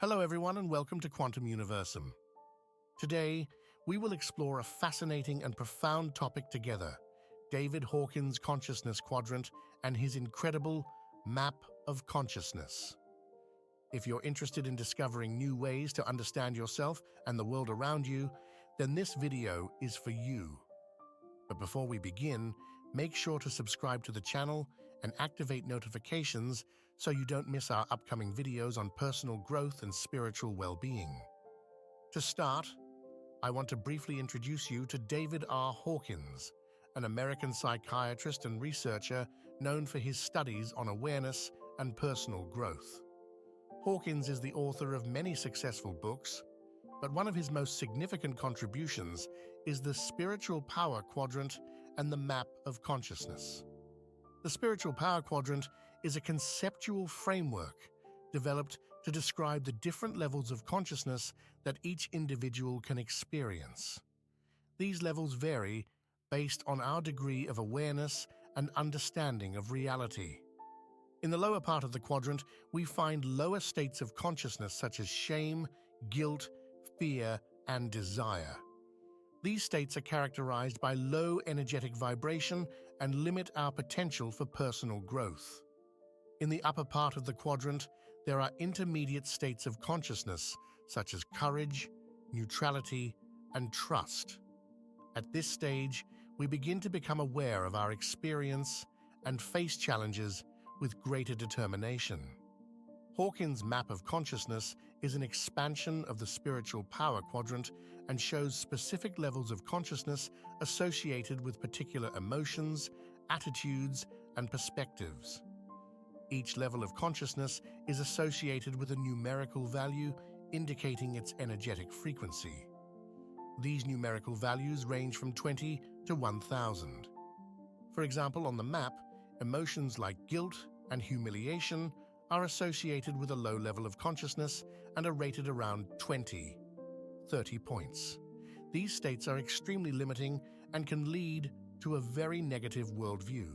Hello everyone and welcome to Quantum Universum. Today, we will explore a fascinating and profound topic together, David Hawkins' Consciousness Quadrant and his incredible Map of Consciousness. If you're interested in discovering new ways to understand yourself and the world around you, then this video is for you. But before we begin, make sure to subscribe to the channel and activate notifications so you don't miss our upcoming videos on personal growth and spiritual well-being. To start, I want to briefly introduce you to David R. Hawkins, an American psychiatrist and researcher known for his studies on awareness and personal growth. Hawkins is the author of many successful books, but one of his most significant contributions is the Spiritual Power Quadrant and the Map of Consciousness. The Spiritual Power Quadrant is a conceptual framework developed to describe the different levels of consciousness that each individual can experience. These levels vary based on our degree of awareness and understanding of reality. In the lower part of the quadrant, we find lower states of consciousness such as shame, guilt, fear, and desire. These states are characterized by low energetic vibration and limit our potential for personal growth. In the upper part of the quadrant, there are intermediate states of consciousness such as courage, neutrality, and trust. At this stage, we begin to become aware of our experience and face challenges with greater determination. Hawkins' Map of Consciousness is an expansion of the Spiritual Power Quadrant and shows specific levels of consciousness associated with particular emotions, attitudes, and perspectives. Each level of consciousness is associated with a numerical value indicating its energetic frequency. These numerical values range from 20 to 1000. For example, on the map, emotions like guilt and humiliation are associated with a low level of consciousness and are rated around 30 points. These states are extremely limiting and can lead to a very negative worldview.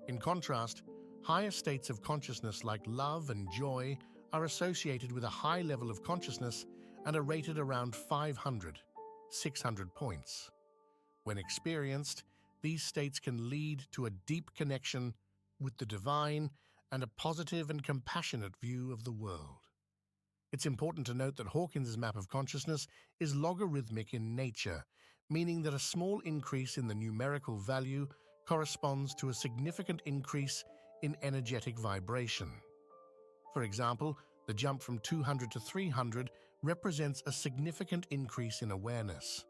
In contrast, higher states of consciousness like love and joy are associated with a high level of consciousness and are rated around 600 points. When experienced, these states can lead to a deep connection with the divine and a positive and compassionate view of the world. It's important to note that Hawkins' Map of Consciousness is logarithmic in nature, meaning that a small increase in the numerical value corresponds to a significant increase in energetic vibration. For example, the jump from 200 to 300 represents a significant increase in awareness.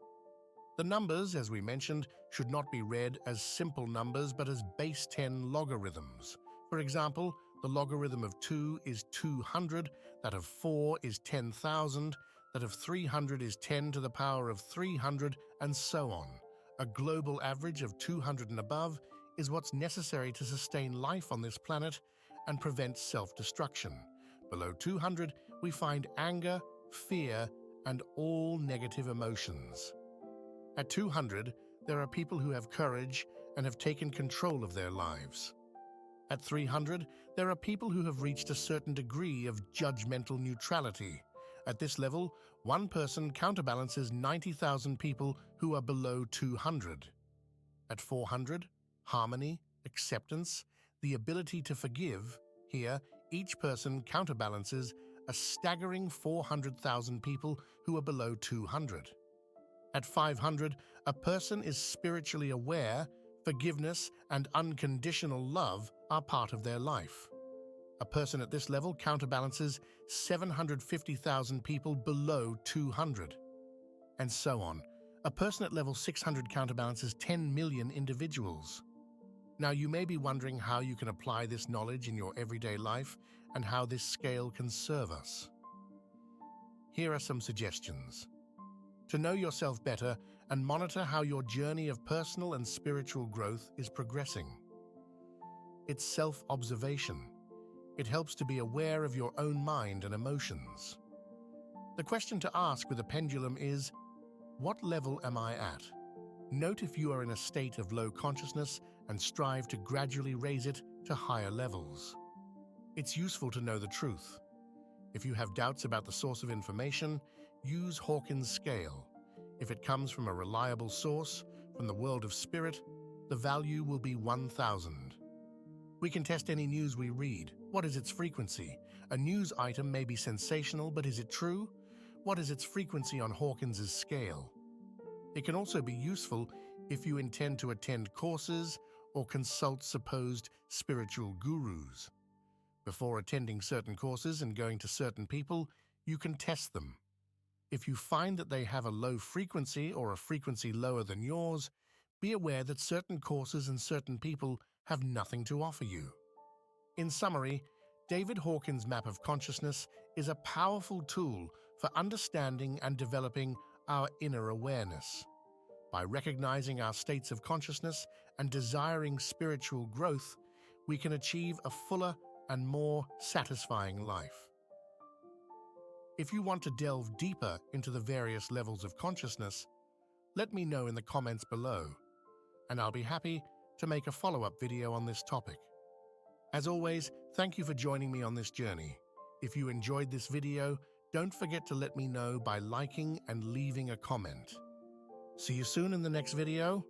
The numbers, as we mentioned, should not be read as simple numbers but as base 10 logarithms. For example, the logarithm of 2 is 200, that of 4 is 10,000, that of 300 is 10 to the power of 300, and so on. A global average of 200 and above is what's necessary to sustain life on this planet and prevent self-destruction. Below 200, we find anger, fear, and all negative emotions. At 200, there are people who have courage and have taken control of their lives. At 300, there are people who have reached a certain degree of judgmental neutrality. At this level, one person counterbalances 90,000 people who are below 200. At 400, harmony, acceptance, the ability to forgive. Here, each person counterbalances a staggering 400,000 people who are below 200. At 500, a person is spiritually aware. Forgiveness and unconditional love are part of their life. A person at this level counterbalances 750,000 people below 200. And so on. A person at level 600 counterbalances 10 million individuals. Now, you may be wondering how you can apply this knowledge in your everyday life and how this scale can serve us. Here are some suggestions. To know yourself better and monitor how your journey of personal and spiritual growth is progressing. It's self-observation. It helps to be aware of your own mind and emotions. The question to ask with a pendulum is, what level am I at? Note if you are in a state of low consciousness and strive to gradually raise it to higher levels. It's useful to know the truth. If you have doubts about the source of information, use Hawkins' scale. If it comes from a reliable source, from the world of spirit, the value will be 1,000. We can test any news we read. What is its frequency? A news item may be sensational, but is it true? What is its frequency on Hawkins' scale? It can also be useful if you intend to attend courses or consult supposed spiritual gurus. Before attending certain courses and going to certain people, you can test them. If you find that they have a low frequency or a frequency lower than yours, be aware that certain courses and certain people have nothing to offer you. In summary, David Hawkins' Map of Consciousness is a powerful tool for understanding and developing our inner awareness. By recognizing our states of consciousness and desiring spiritual growth, we can achieve a fuller and more satisfying life. If you want to delve deeper into the various levels of consciousness, let me know in the comments below, and I'll be happy to make a follow-up video on this topic. As always, thank you for joining me on this journey. If you enjoyed this video, don't forget to let me know by liking and leaving a comment. See you soon in the next video.